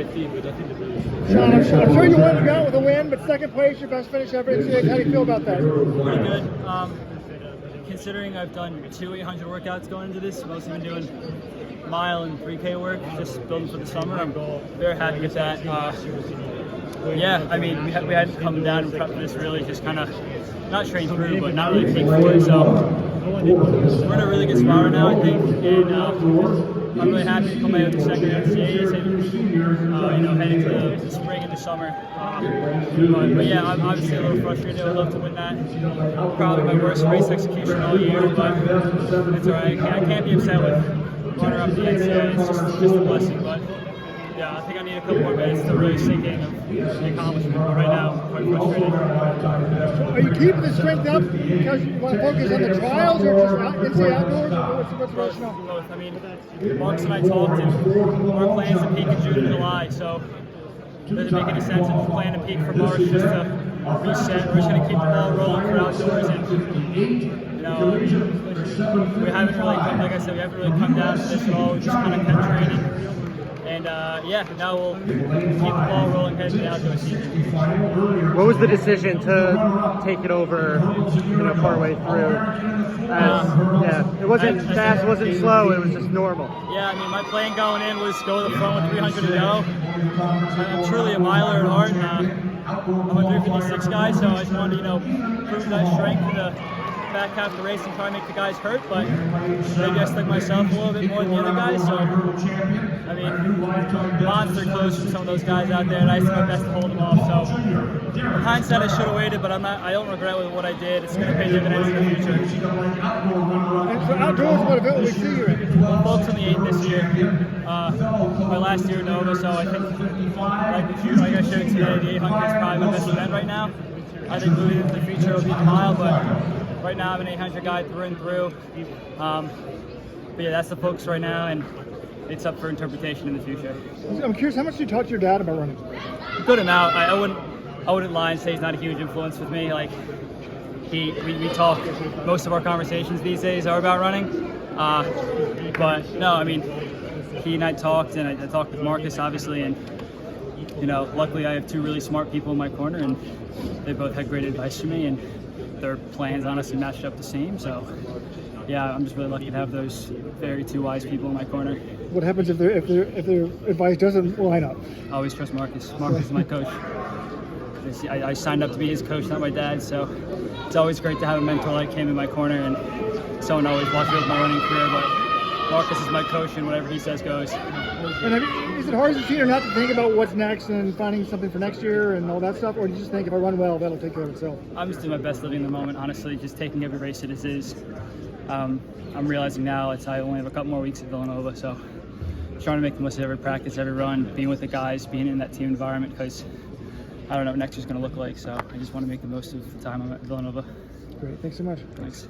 50, but nothing to really. Sean, I'm sure you wanted to go out with a win, but second place, your best finish ever. How do you feel about that? Pretty good. Considering I've done 2 800 workouts going into this, mostly been doing mile and 3K work, just building for the summer. I'm very happy with that. Yeah, I mean, we hadn't come down and prepped for this really, just kind of not trained through, but not really peak for it. So we're in a really good spot right now, I think, and I'm really happy to come out with the second NCAAs and heading to the spring and the summer. But yeah, I'm obviously a little frustrated. I would love to win that. Probably my worst race execution all year, but it's all right. I can't be upset with runner-up the NCAA. It's just a blessing, but. Yeah, I think I need a couple more minutes to really sink in the accomplishment. But right now, I'm quite frustrated. Are you keeping the strength up because you want to focus on the trials or just NCAA outdoors? What's the rationale? Both. I mean, Marcus and I talked, and our plans to peak in June and July, so it doesn't make any sense to plan to peak for March just to reset. We're just going to keep the ball rolling for outdoors, and we haven't really come, like I said, we haven't really come down to this at all. We just kind of kept training. And yeah, now we'll keep the ball rolling heading to the outdoor season. What was the decision to take it over, partway through? Yeah, it wasn't fast, it wasn't slow, it was just normal. Yeah, I mean, my plan going in was go to the front with 300 to go. I'm truly a miler at heart. I'm a 356 guy, so I just wanted to, prove that strength in the back half of the race and try to make the guys hurt, but maybe I stuck myself a little bit more than the other guys, so I mean, monster close from some of those guys out there, and I did my best to hold them off, so in hindsight I should have waited, but I don't regret what I did. It's going to pay dividends in the future. And for outdoors, what event will we see you in? Well, folks on the 8th this year. My last year in Nova, so I think, like I showed today, the 800 is probably my best event right now. I think moving into the future will be the mile, but right now I'm an 800 guy through and through. But yeah, that's the focus right now, and it's up for interpretation in the future. I'm curious, how much do you talk to your dad about running? Good amount. I wouldn't lie and say he's not a huge influence with me. Like we talk. Most of our conversations these days are about running. But no, I mean, he and I talked, and I talked with Marcus obviously, and luckily I have 2 really smart people in my corner, and they both had great advice for me, and their plans honestly matched up the same. So yeah, I'm just really lucky to have those very 2 wise people in my corner. What happens if their advice doesn't line up? I always trust Marcus. Marcus is my coach. I signed up to be his coach, not my dad, so it's always great to have a mentor like him in my corner, and someone always watches over my running career, but Marcus is my coach, and whatever he says goes. And is it hard as a cheater not to think about what's next and finding something for next year and all that stuff, or do you just think if I run well, that'll take care of itself? I'm just doing my best living in the moment, honestly, just taking every race as it is. I'm realizing now I only have a couple more weeks at Villanova, so trying to make the most of every practice, every run, being with the guys, being in that team environment, because I don't know what next year's going to look like, so I just want to make the most of the time I'm at Villanova. Great, thanks so much. Thanks.